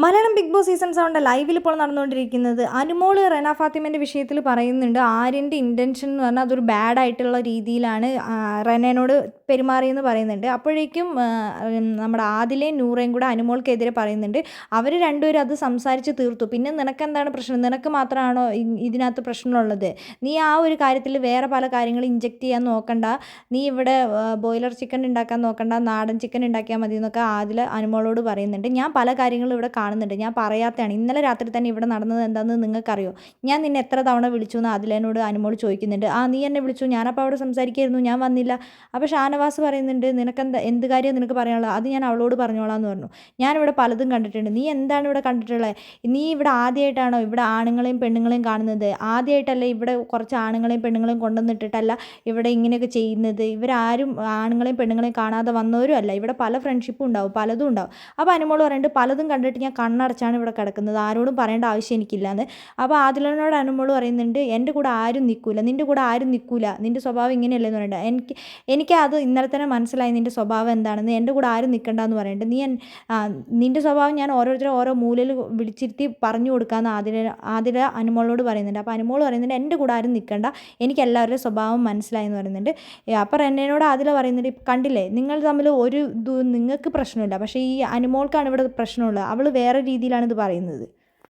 Malayalam big boss season 7 ലൈവിൽ ഇപ്പോൾ നടന്നുകൊണ്ടിരിക്കുന്നത് അനുമോൾ റെന ഫാത്തിമേൻ്റെ വിഷയത്തിൽ പറയുന്നുണ്ട്. ആര്യൻ്റെ ഇൻറ്റൻഷൻ എന്ന് പറഞ്ഞാൽ അതൊരു ബാഡ് ആയിട്ടുള്ള രീതിയിലാണ് റെനയോട് പെരുമാറിയെന്ന് പറയുന്നുണ്ട്. അപ്പോഴേക്കും നമ്മുടെ ആദിലയും നൂറയും കൂടെ അനുമോൾക്കെതിരെ പറയുന്നുണ്ട്. അവർ രണ്ടുപേരും അത് സംസാരിച്ച് തീർത്തു. പിന്നെ നിനക്കെന്താണ് പ്രശ്നം? നിനക്ക് മാത്രമാണോ ഇതിനകത്ത് പ്രശ്നമുള്ളത്? നീ ആ ഒരു കാര്യത്തിൽ വേറെ പല കാര്യങ്ങൾ ഇഞ്ചെക്ട് ചെയ്യാൻ നോക്കണ്ട. നീ ഇവിടെ ബോയിലർ ചിക്കൻ ഉണ്ടാക്കാൻ നോക്കണ്ട, നാടൻ ചിക്കൻ ഉണ്ടാക്കിയാൽ മതി എന്നൊക്കെ ആദില അനുമോളോട് പറയുന്നുണ്ട്. ഞാൻ പല കാര്യങ്ങളും ഇവിടെ കാണുന്നുണ്ട്, ഞാൻ പറയാത്തതാണ്. ഇന്നലെ രാത്രി തന്നെ ഇവിടെ നടന്നത് എന്താണെന്ന് നിങ്ങൾക്കറിയോ? ഞാൻ നിന്നെ എത്ര തവണ വിളിച്ചു എന്ന് അതിലേനോട് അനുമോൾ ചോദിക്കുന്നുണ്ട്. നീ എന്നെ വിളിച്ചു, ഞാനപ്പോൾ അവിടെ സംസാരിക്കായിരുന്നു, ഞാൻ വന്നില്ല. അപ്പോൾ ഷാനവാസ് പറയുന്നുണ്ട്, എന്ത് കാര്യം നിനക്ക് പറയാനുള്ളത്? അത് ഞാൻ അവളോട് പറഞ്ഞോളാം എന്ന് പറഞ്ഞു. ഞാനിവിടെ പലതും കണ്ടിട്ടുണ്ട്. നീ എന്താണ് ഇവിടെ കണ്ടിട്ടുള്ളത്? നീ ഇവിടെ ആദ്യമായിട്ടാണോ ഇവിടെ ആണുങ്ങളെയും പെണ്ണുങ്ങളെയും കാണുന്നത്? ആദ്യമായിട്ടല്ല ഇവിടെ കുറച്ച് ആണുങ്ങളെയും പെണ്ണുങ്ങളെയും കൊണ്ടുവന്നിട്ടിട്ടല്ല ഇവിടെ ഇങ്ങനെയൊക്കെ ചെയ്യുന്നത്. ഇവരാരും ആണുങ്ങളെയും പെണ്ണുങ്ങളെയും കാണാതെ വന്നവരും അല്ല. ഇവിടെ പല ഫ്രണ്ട്ഷിപ്പും ഉണ്ടാവും, പലതും ഉണ്ടാവും. അപ്പോൾ അനുമോൾ പറയുന്നുണ്ട്, പലതും കണ്ടിട്ട് ഞാൻ കണ്ണടച്ചാണ് ഇവിടെ കിടക്കുന്നത്, ആരോടും പറയേണ്ട ആവശ്യം എനിക്കില്ലാന്ന്. അപ്പോൾ ആദിലനോട് അനുമോൾ പറയുന്നുണ്ട്, എൻ്റെ കൂടെ ആരും നിൽക്കില്ല, നിൻ്റെ കൂടെ ആരും നിൽക്കില്ല, നിൻ്റെ സ്വഭാവം ഇങ്ങനെയല്ലെന്ന് പറയുന്നുണ്ട്. എനിക്ക് അത് ഇന്നലെ തന്നെ മനസ്സിലായി നിൻ്റെ സ്വഭാവം എന്താണെന്ന്. എൻ്റെ കൂടെ ആരും നിൽക്കണ്ടെന്ന് പറയുന്നുണ്ട്. നിൻ്റെ സ്വഭാവം ഞാൻ ഓരോരുത്തരും ഓരോ മൂലയിൽ വിളിച്ചിരുത്തി പറഞ്ഞു കൊടുക്കാമെന്ന് ആദില അനുമോളോട് പറയുന്നുണ്ട്. അപ്പോൾ അനുമോൾ പറയുന്നുണ്ട്, എൻ്റെ കൂടെ ആരും നിൽക്കണ്ട, എനിക്ക് എല്ലാവരുടെയും സ്വഭാവം മനസ്സിലായി എന്ന് പറയുന്നുണ്ട്. അപ്പോൾ എന്നോട് ആദില പറയുന്നുണ്ട്, കണ്ടില്ലേ നിങ്ങൾ തമ്മിൽ ഒരു നിങ്ങൾക്ക് പ്രശ്നമില്ല, പക്ഷേ ഈ അനുമോൾക്കാണ് ഇവിടെ പ്രശ്നമുള്ളത്, അവൾ വേറെ രീതിയിലാണ് ഇത് പറയുന്നത്.